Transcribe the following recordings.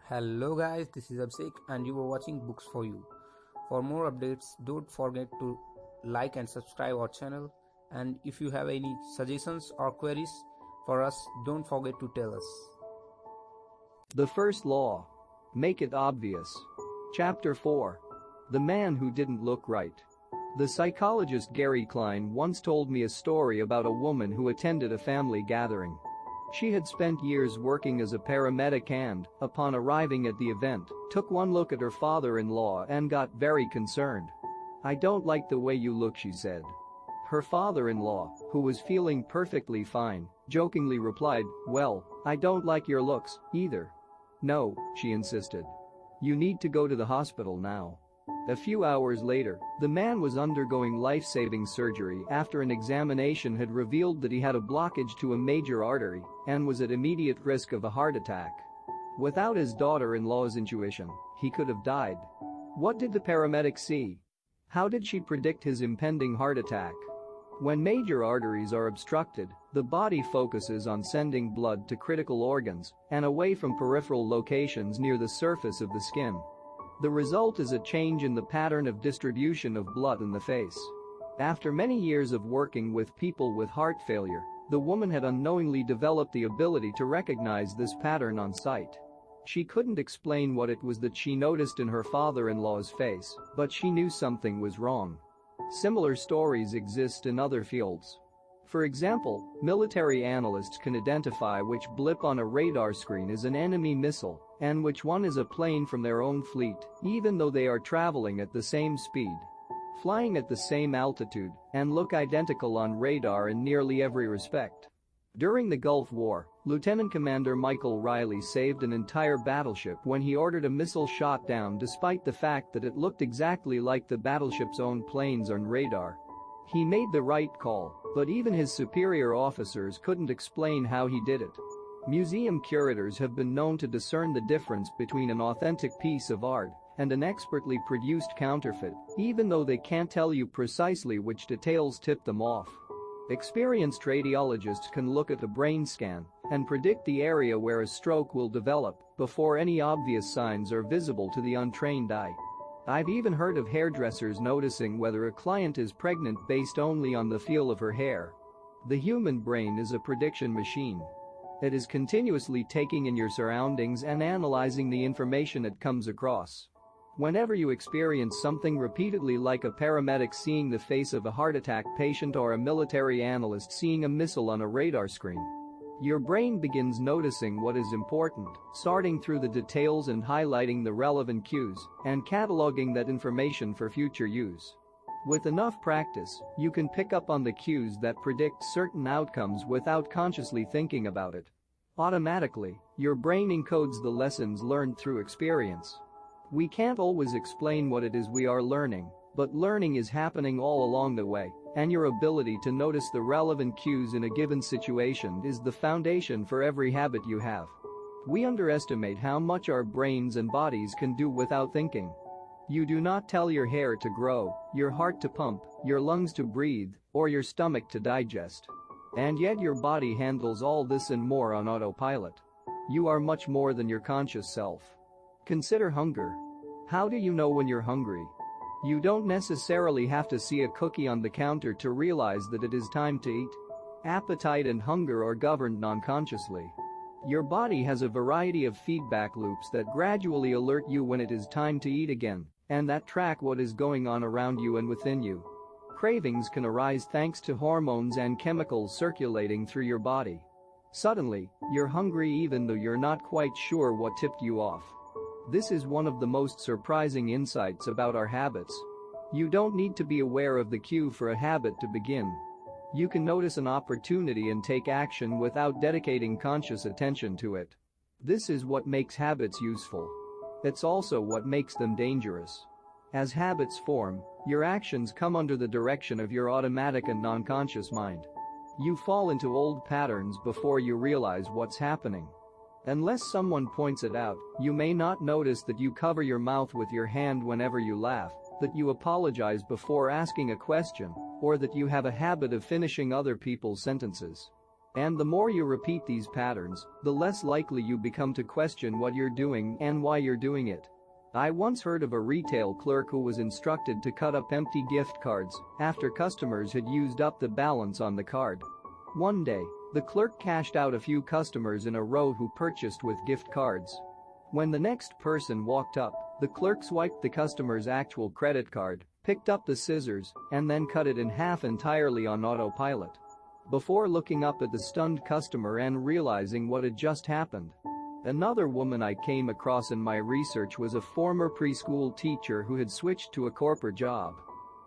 Hello guys, this is Abhishek and you are watching Books for You. For more updates, don't forget to like and subscribe our channel, and if you have any suggestions or queries for us, don't forget to tell us. The first law. Make it obvious. Chapter 4. The man who didn't look right. The psychologist Gary Klein once told me a story about a woman who attended a family gathering. She had spent years working as a paramedic and, upon arriving at the event, took one look at her father-in-law and got very concerned. "I don't like the way you look," she said. Her father-in-law, who was feeling perfectly fine, jokingly replied, "Well, I don't like your looks, either." "No," she insisted. "You need to go to the hospital now." A few hours later, the man was undergoing life-saving surgery after an examination had revealed that he had a blockage to a major artery and was at immediate risk of a heart attack. Without his daughter-in-law's intuition, he could have died. What did the paramedic see? How did she predict his impending heart attack? When major arteries are obstructed, the body focuses on sending blood to critical organs and away from peripheral locations near the surface of the skin. The result is a change in the pattern of distribution of blood in the face. After many years of working with people with heart failure, the woman had unknowingly developed the ability to recognize this pattern on sight. She couldn't explain what it was that she noticed in her father-in-law's face, but she knew something was wrong. Similar stories exist in other fields. For example, military analysts can identify which blip on a radar screen is an enemy missile and which one is a plane from their own fleet, even though they are traveling at the same speed, flying at the same altitude, and look identical on radar in nearly every respect. During the Gulf War, Lieutenant Commander Michael Riley saved an entire battleship when he ordered a missile shot down despite the fact that it looked exactly like the battleship's own planes on radar. He made the right call, but even his superior officers couldn't explain how he did it. Museum curators have been known to discern the difference between an authentic piece of art and an expertly produced counterfeit, even though they can't tell you precisely which details tipped them off. Experienced radiologists can look at a brain scan and predict the area where a stroke will develop before any obvious signs are visible to the untrained eye. I've even heard of hairdressers noticing whether a client is pregnant based only on the feel of her hair. The human brain is a prediction machine. It is continuously taking in your surroundings and analyzing the information it comes across. Whenever you experience something repeatedly like a paramedic seeing the face of a heart attack patient or a military analyst seeing a missile on a radar screen, your brain begins noticing what is important, sorting through the details and highlighting the relevant cues, and cataloging that information for future use. With enough practice, you can pick up on the cues that predict certain outcomes without consciously thinking about it. Automatically, your brain encodes the lessons learned through experience. We can't always explain what it is we are learning, but learning is happening all along the way, and your ability to notice the relevant cues in a given situation is the foundation for every habit you have. We underestimate how much our brains and bodies can do without thinking. You do not tell your hair to grow, your heart to pump, your lungs to breathe, or your stomach to digest. And yet your body handles all this and more on autopilot. You are much more than your conscious self. Consider hunger. How do you know when you're hungry? You don't necessarily have to see a cookie on the counter to realize that it is time to eat. Appetite and hunger are governed non-consciously. Your body has a variety of feedback loops that gradually alert you when it is time to eat again, and that track what is going on around you and within you. Cravings can arise thanks to hormones and chemicals circulating through your body. Suddenly, you're hungry even though you're not quite sure what tipped you off. This is one of the most surprising insights about our habits. You don't need to be aware of the cue for a habit to begin. You can notice an opportunity and take action without dedicating conscious attention to it. This is what makes habits useful. It's also what makes them dangerous. As habits form, your actions come under the direction of your automatic and non-conscious mind. You fall into old patterns before you realize what's happening. Unless someone points it out, you may not notice that you cover your mouth with your hand whenever you laugh, that you apologize before asking a question, or that you have a habit of finishing other people's sentences. And the more you repeat these patterns, the less likely you become to question what you're doing and why you're doing it. I once heard of a retail clerk who was instructed to cut up empty gift cards after customers had used up the balance on the card. One day, the clerk cashed out a few customers in a row who purchased with gift cards. When the next person walked up, the clerk swiped the customer's actual credit card, picked up the scissors, and then cut it in half entirely on autopilot. Before looking up at the stunned customer and realizing what had just happened. Another woman I came across in my research was a former preschool teacher who had switched to a corporate job.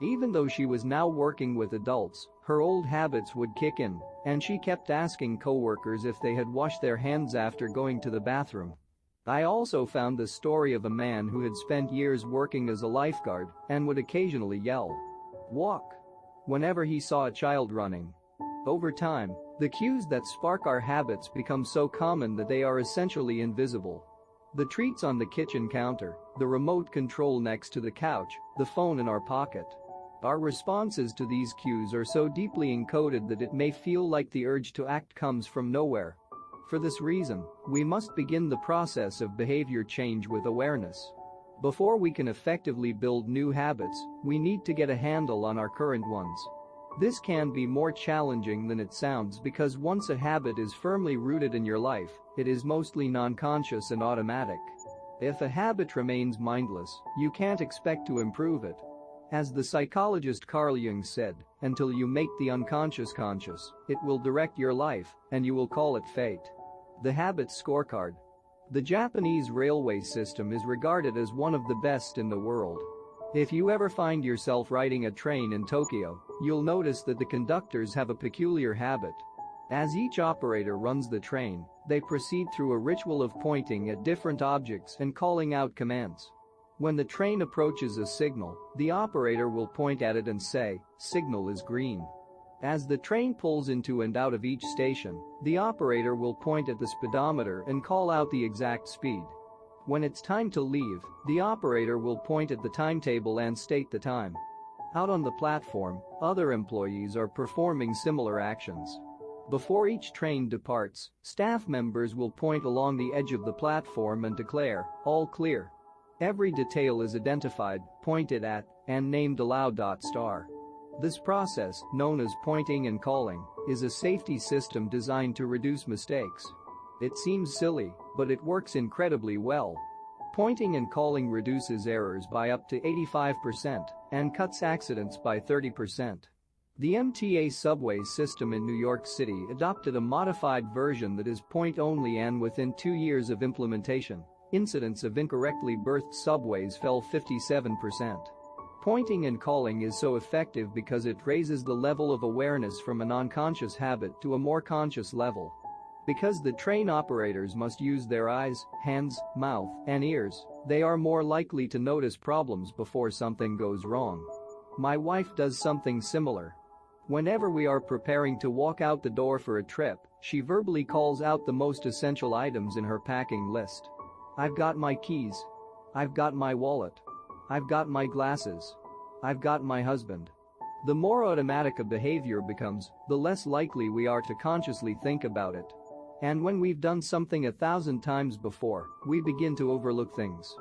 Even though she was now working with adults, her old habits would kick in, and she kept asking coworkers if they had washed their hands after going to the bathroom. I also found the story of a man who had spent years working as a lifeguard and would occasionally yell, "Walk," whenever he saw a child running. Over time, the cues that spark our habits become so common that they are essentially invisible. The treats on the kitchen counter, the remote control next to the couch, the phone in our pocket. Our responses to these cues are so deeply encoded that it may feel like the urge to act comes from nowhere. For this reason, we must begin the process of behavior change with awareness. Before we can effectively build new habits, we need to get a handle on our current ones. This can be more challenging than it sounds because once a habit is firmly rooted in your life, it is mostly non-conscious and automatic. If a habit remains mindless, you can't expect to improve it. As the psychologist Carl Jung said, until you make the unconscious conscious, it will direct your life, and you will call it fate. The Habit Scorecard. The Japanese railway system is regarded as one of the best in the world. If you ever find yourself riding a train in Tokyo, you'll notice that the conductors have a peculiar habit. As each operator runs the train, they proceed through a ritual of pointing at different objects and calling out commands. When the train approaches a signal, the operator will point at it and say, "Signal is green." As the train pulls into and out of each station, the operator will point at the speedometer and call out the exact speed. When it's time to leave, the operator will point at the timetable and state the time. Out on the platform, other employees are performing similar actions. Before each train departs, staff members will point along the edge of the platform and declare, "All clear." Every detail is identified, pointed at, and named aloud. Star. This process, known as pointing and calling, is a safety system designed to reduce mistakes. It seems silly, but it works incredibly well. Pointing and calling reduces errors by up to 85% and cuts accidents by 30%. The MTA subway system in New York City adopted a modified version that is point-only, and within 2 years of implementation, incidents of incorrectly berthed subways fell 57%. Pointing and calling is so effective because it raises the level of awareness from a non-conscious habit to a more conscious level. Because the train operators must use their eyes, hands, mouth, and ears, they are more likely to notice problems before something goes wrong. My wife does something similar. Whenever we are preparing to walk out the door for a trip, she verbally calls out the most essential items in her packing list. "I've got my keys. I've got my wallet. I've got my glasses. I've got my husband." The more automatic a behavior becomes, the less likely we are to consciously think about it. And when we've done something 1,000 times before, we begin to overlook things.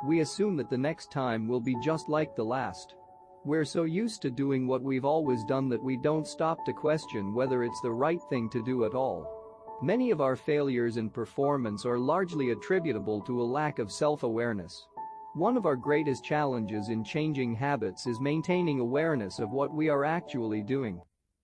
We assume that the next time will be just like the last. We're so used to doing what we've always done that we don't stop to question whether it's the right thing to do at all. Many of our failures in performance are largely attributable to a lack of self-awareness. One of our greatest challenges in changing habits is maintaining awareness of what we are actually doing.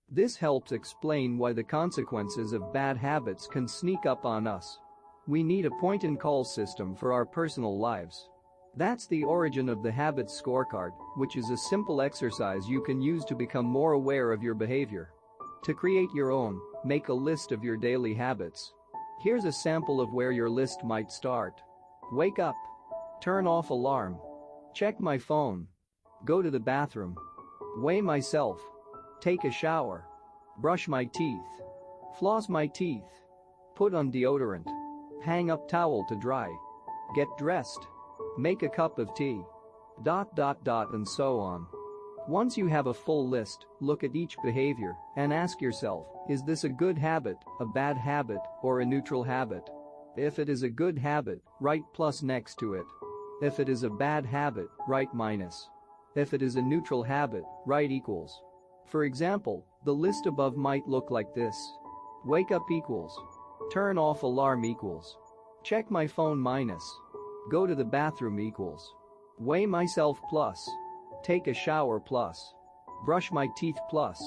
This helps explain why the consequences of bad habits can sneak up on us. We need a point-and-call system for our personal lives. That's the origin of the Habit Scorecard, which is a simple exercise you can use to become more aware of your behavior. To create your own, make a list of your daily habits. Here's a sample of where your list might start. Wake up. Turn off alarm. Check my phone. Go to the bathroom. Weigh myself. Take a shower. Brush my teeth. Floss my teeth. Put on deodorant. Hang up towel to dry. Get dressed. Make a cup of tea. ... and so on. Once you have a full list, look at each behavior and ask yourself, Is this a good habit, a bad habit, or a neutral habit? If it is a good habit, write plus next to it. If it is a bad habit, write minus. If it is a neutral habit, write equals. For example, the list above might look like this. Wake up equals. Turn off alarm equals. Check my phone minus. Go to the bathroom equals. Weigh myself plus. Take a shower plus. Brush my teeth plus.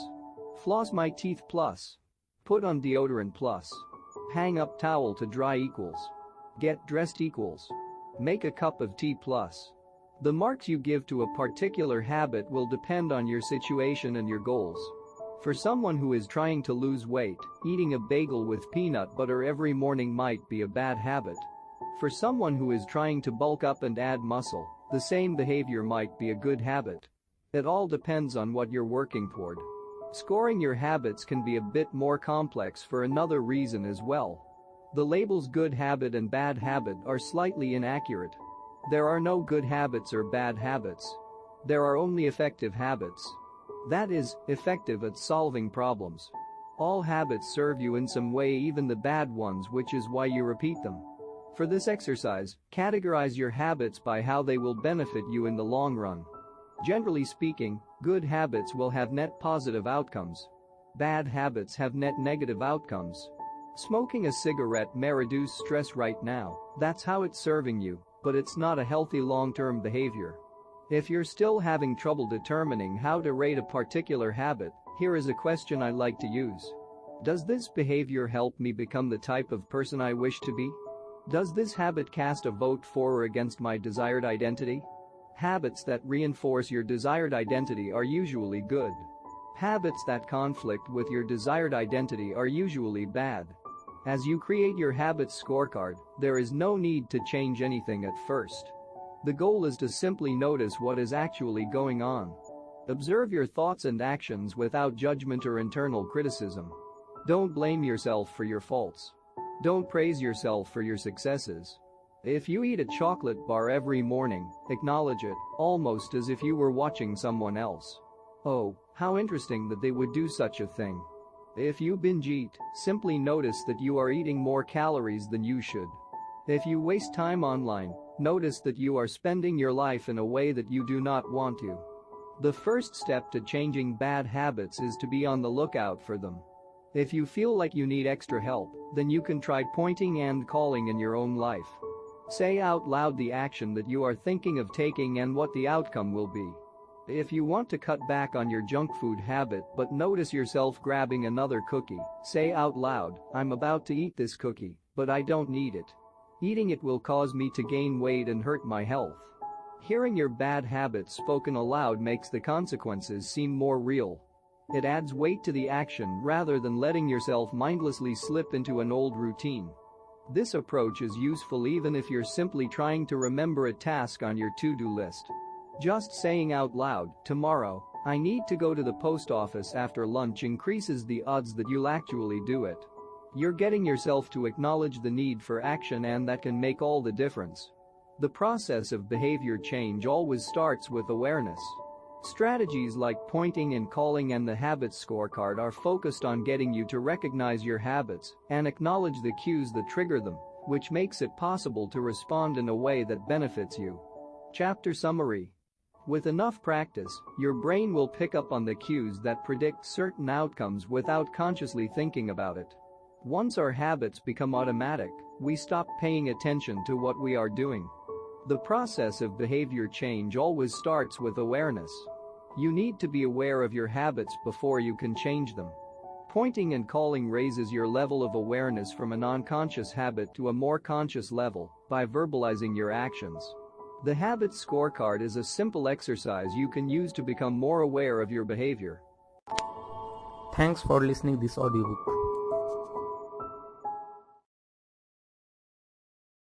Floss my teeth plus. Put on deodorant plus. Hang up towel to dry equals. Get dressed equals. Make a cup of tea plus. The marks you give to a particular habit will depend on your situation and your goals. For someone who is trying to lose weight, eating a bagel with peanut butter every morning might be a bad habit. For someone who is trying to bulk up and add muscle, the same behavior might be a good habit. It all depends on what you're working toward. Scoring your habits can be a bit more complex for another reason as well. The labels good habit and bad habit are slightly inaccurate. There are no good habits or bad habits. There are only effective habits. That is, effective at solving problems. All habits serve you in some way, even the bad ones, which is why you repeat them. For this exercise, categorize your habits by how they will benefit you in the long run. Generally speaking, good habits will have net positive outcomes. Bad habits have net negative outcomes. Smoking a cigarette may reduce stress right now, that's how it's serving you, but it's not a healthy long-term behavior. If you're still having trouble determining how to rate a particular habit, here is a question I like to use. Does this behavior help me become the type of person I wish to be? Does this habit cast a vote for or against my desired identity? Habits that reinforce your desired identity are usually good. Habits that conflict with your desired identity are usually bad. As you create your habit scorecard, there is no need to change anything at first. The goal is to simply notice what is actually going on. Observe your thoughts and actions without judgment or internal criticism. Don't blame yourself for your faults. Don't praise yourself for your successes. If you eat a chocolate bar every morning, acknowledge it, almost as if you were watching someone else. Oh, how interesting that they would do such a thing. If you binge eat, simply notice that you are eating more calories than you should. If you waste time online, notice that you are spending your life in a way that you do not want to. The first step to changing bad habits is to be on the lookout for them. If you feel like you need extra help, then you can try pointing and calling in your own life. Say out loud the action that you are thinking of taking and what the outcome will be. If you want to cut back on your junk food habit but notice yourself grabbing another cookie, say out loud, I'm about to eat this cookie, but I don't need it. Eating it will cause me to gain weight and hurt my health. Hearing your bad habits spoken aloud makes the consequences seem more real. It adds weight to the action rather than letting yourself mindlessly slip into an old routine. This approach is useful even if you're simply trying to remember a task on your to-do list. Just saying out loud, tomorrow, I need to go to the post office after lunch increases the odds that you'll actually do it. You're getting yourself to acknowledge the need for action, and that can make all the difference. The process of behavior change always starts with awareness. Strategies like pointing and calling and the habit scorecard are focused on getting you to recognize your habits and acknowledge the cues that trigger them, which makes it possible to respond in a way that benefits you. Chapter summary. With enough practice, your brain will pick up on the cues that predict certain outcomes without consciously thinking about it. Once our habits become automatic, we stop paying attention to what we are doing. The process of behavior change always starts with awareness. You need to be aware of your habits before you can change them. Pointing and calling raises your level of awareness from a non-conscious habit to a more conscious level by verbalizing your actions. The habit scorecard is a simple exercise you can use to become more aware of your behavior. Thanks for listening this audiobook.